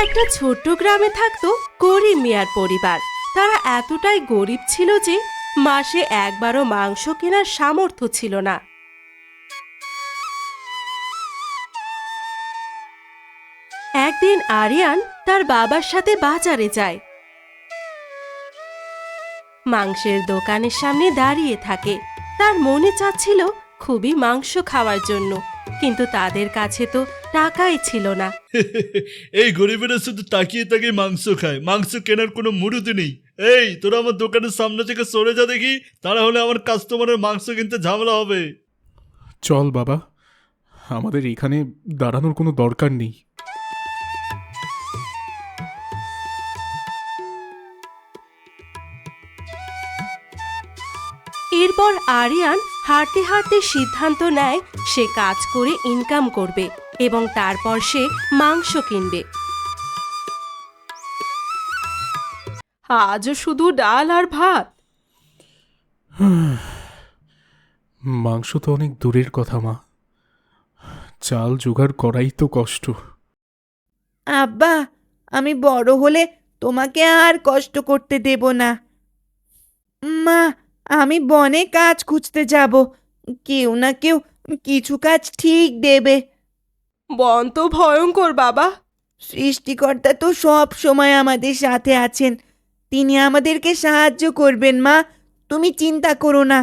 একটা ছোট্ট গ্রামে থাকতো করিম মিয়ার পরিবার। তারা এতটাই গরিব ছিল যে মাসে একবারও মাংস কেনার সামর্থ্য ছিল না। একদিন আরিয়ান তার বাবার সাথে বাজারে যায়। মাংসের দোকানের সামনে দাঁড়িয়ে থাকে। তার মনে চাচ্ছিল খুবই মাংস খাওয়ার জন্য, কিন্তু তাদের কাছে তো টাকাই ছিল না। এই গরিবেরা শুধু তাকিয়ে তাকিয়ে মাংস খায়, মাংস কেনার কোনো মুরুদ নেই। এই তোরা আমার দোকানের সামনে থেকে সরে যা দেখি, তারা হলে আমার কাস্টমারের মাংস কিনতে ঝামেলা হবে। চল বাবা, আমাদের এখানে দাঁড়ানোর কোনো দরকার নেই। এরপর আরিয়ান হাঁটতে হাঁটতে সিদ্ধান্ত নেয় সে কাজ করে ইনকাম করবে এবং তারপর সে মাংস কিনবে। আজও শুধু ডাল আর ভাত। মাংস তো অনেক দূরের কথা মা, চাল জোগাড় করাই তো কষ্ট। আব্বা, আমি বড় হলে তোমাকে আর কষ্ট করতে দেব না। মা, আমি বনে কাজ খুঁজতে যাব, কেউ না কেউ কিছু কাজ ঠিক দেবে। বন তো ভয়ঙ্কর বাবা। সৃষ্টিকর্তা তো সব সময় আমাদের সাথে আছেন, তিনি আমাদেরকে সাহায্য করবেন। মা, তুমি চিন্তা করো না।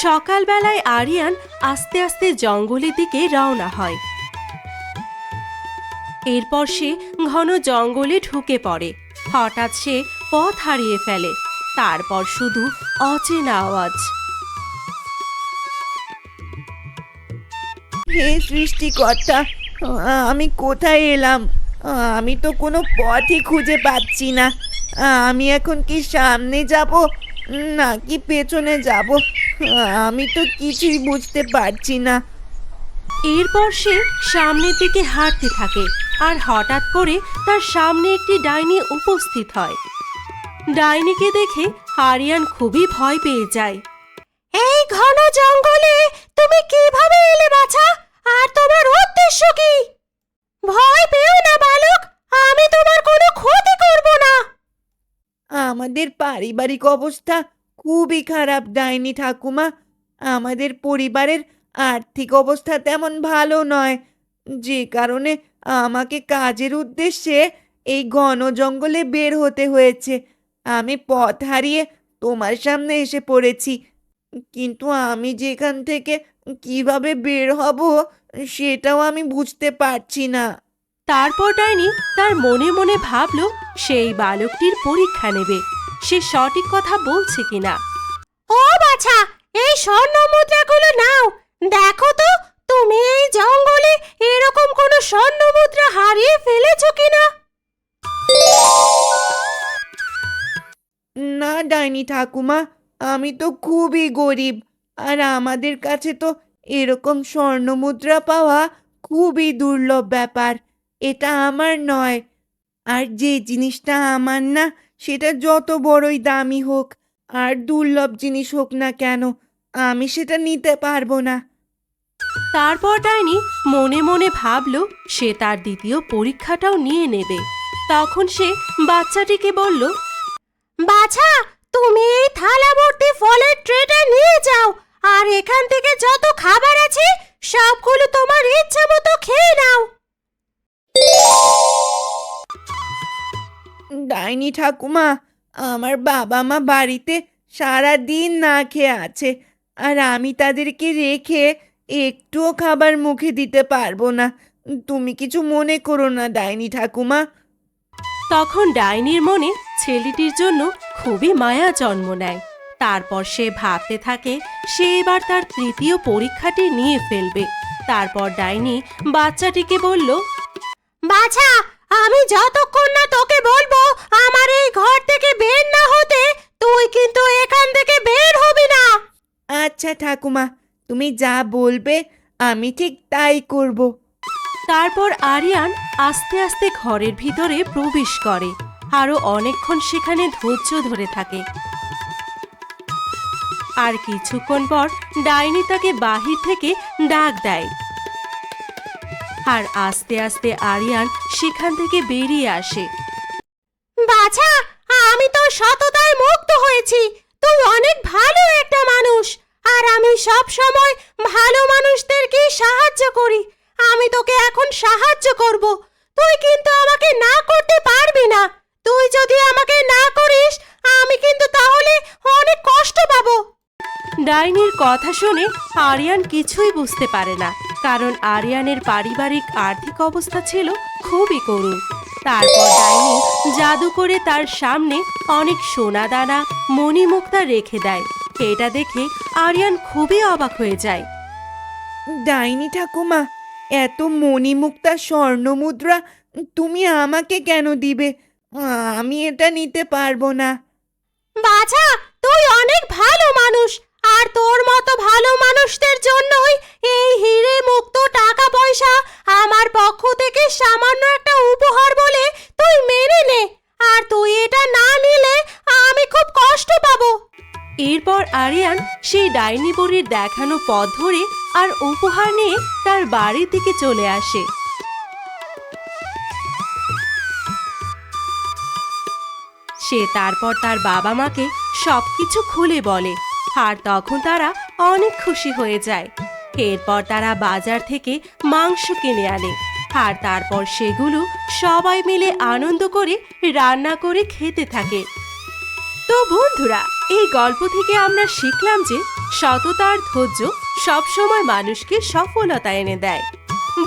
সকালবেলায় আরিয়ান আস্তে আস্তে জঙ্গলের দিকে রওনা হয়। এরপর সে ঘন জঙ্গলে ঢুকে পড়ে। হঠাৎ সে পথ হারিয়ে ফেলে। তারপর শুধু অচেনা আওয়াজ। হে সৃষ্টিকর্তা, আমি কোথায় এলাম? আমি তো কোনো পথই খুঁজে পাচ্ছি না। আমি এখন কি সামনে যাব নাকি পেছনে যাব? আমি তো কিছুই বুঝতে পারছি না। এরপর সে সামনের দিকে হাঁটতে থাকে আর হঠাৎ করে তার সামনে একটি ডাইনি উপস্থিত হয়। ডাইনিকে দেখে আরিয়ান খুবই ভয় পেয়ে যায়। এই ঘন জঙ্গলে তুমি কিভাবে এলে বাছা? আর তোমার উদ্দেশ্য কি? ভয় পেও না বালক, আমি তোমার কোনো ক্ষতি করব না। আমাদের পারিবারিক অবস্থা খুবই খারাপ ডাইনি ঠাকুমা। আমাদের পরিবারের আর্থিক অবস্থা তেমন ভালো নয়, যে কারণে আমাকে কাজের উদ্দেশ্যে এই ঘন জঙ্গলে বের হতে হয়েছে। আমি পথ হারিয়ে তোমার সামনে এসে পড়েছি, কিন্তু আমি যেখান থেকে কিভাবে বের হব সেটাও আমি বুঝতে পারছি না। তারপর ডাইনি তার মনে মনে ভাবলো সেই বালকটির পরীক্ষা নেবে, সে সঠিক কথা বলছে কিনা। ও বাছা, এই স্বর্ণ মুদ্রাগুলো নাও, দেখো তো তুমি এই জঙ্গলে এরকম কোনো স্বর্ণ মুদ্রা হারিয়ে ফেলেছো কিনা। না ডাইনি ঠাকুমা, আমি তো খুবই গরিব, আর আমাদের কাছে তো এরকম স্বর্ণ মুদ্রা পাওয়া খুবই দুর্লভ ব্যাপার। এটা আমার নয়, আর যে জিনিসটা আমার না সেটা যত বড়ই দামি হোক আর দুর্লভ জিনিস হোক না কেন, আমি সেটা নিতে পারবো না। তারপর ডাইনি মনে মনে ভাবলো সে তার দ্বিতীয় পরীক্ষাটাও নিয়ে নেবে। তখন সে বাচ্চাটিকে বলল, বাছা, তুমি এই থালা ভর্তি ফলের ট্রেটা নিয়ে যাও, আর এখান থেকে যত খাবার আছে সবগুলো তোমার ইচ্ছা মতো খেয়ে নাও। ডাইনি ঠাকুমা, আমার বাবা মা বাড়িতে সারা দিন না খেয়ে আছে, আর আমি তাদেরকে রেখে একটুও খাবার মুখে দিতে পারবো না। তুমি কিছু মনে করো না ডাইনি ঠাকুমা। তখন ডাইনির মনে ছেলেটির জন্য খুবই মায়া জন্ম নেয়। তারপর সে ভাবতে থাকে সে এবার তার তৃতীয় পরীক্ষাটি নিয়ে ফেলবে। তারপর ডাইনি বাচ্চাটিকে বলল, বাছা, আমি যতক্ষণ না তোকে বলবো আমার এই ঘর থেকে বের না হতে, তুই কিন্তু এখান থেকে বের হবি না। আচ্ছা ঠাকুমা, তুমি যা বলবে আমি ঠিক তাই করব। তারপর আরিয়ান আস্তে আস্তে ঘরের ভিতরে প্রবেশ করে আরো অনেকক্ষণ সেখানে ধৈর্য ধরে থাকে। আর কিছুক্ষণ পর ডাইনি তাকে বাহির থেকে ডাক দেয়। আর আস্তে আস্তে আরিয়ান সেখান থেকে বেরিয়ে আসে। বাছা, আমি তো সততায় মুক্ত হয়েছি। তুই অনেক ভালো একটা মানুষ, আর আমি সব সময় ভালো মানুষদেরকে সাহায্য করি। আমি তোকে এখন সাহায্য করব। তুই কিন্তু আমাকে না করতে পারবি না। তুই যদি আমাকে না করিস, আমি কিন্তু তাহলে অনেক কষ্ট পাবো। ডাইনির কথা শুনে আরিয়ান কিছুই বুঝতে পারে না, কারণ আরিয়ানের পারিবারিক আর্থিক অবস্থা ছিল খুবই করুণ। তারপর ডাইনি জাদু করে তার সামনে অনেক সোনা দানা মণিমুক্তা রেখে দেয়। এটা দেখে আরিয়ান খুবই অবাক হয়ে যায়। ডাইনি ঠাকুমা, এত মণিমুক্তা স্বর্ণ মুদ্রা তুমি আমাকে কেন দিবে? আমি এটা নিতে পারবো না। বাছা, তুই অনেক ভালো মানুষ, আর তোর মতো ভালো মানুষদের জন্যই এই হিরে মুক্ত টাকা পয়সা আমার পক্ষ থেকে সামান্য একটা উপহার বলে তুই মেনে নে। আর তুই এটা না নিলে আমি খুব কষ্ট পাবো। এরপর আরিয়ান সেই ডাইনি বুড়ির দেখানো পথ ধরে আর উপহার নিয়ে তার বাড়ির দিকে চলে আসে। সে তারপর তার বাবা মাকে সবকিছু খুলে বলে, আর তখন তারা অনেক খুশি হয়ে যায়। এরপর তারা বাজার থেকে মাংস কিনে আনে, আর তারপর সেগুলো সবাই মিলে আনন্দ করে রান্না করে খেতে থাকে। তো বন্ধুরা, এই গল্প থেকে আমরা শিখলাম যে সততা আর ধৈর্য সবসময় মানুষকে সফলতা এনে দেয়।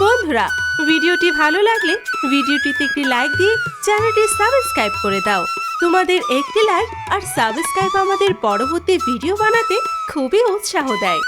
বন্ধুরা, ভিডিওটি ভালো লাগলে ভিডিওটিতে একটি লাইক দিয়ে চ্যানেলটি সাবস্ক্রাইব করে দাও। তোমাদের একটি লাইক আর সাবস্ক্রাইব আমাদের পরবর্তী ভিডিও বানাতে খুবই উৎসাহ দেয়।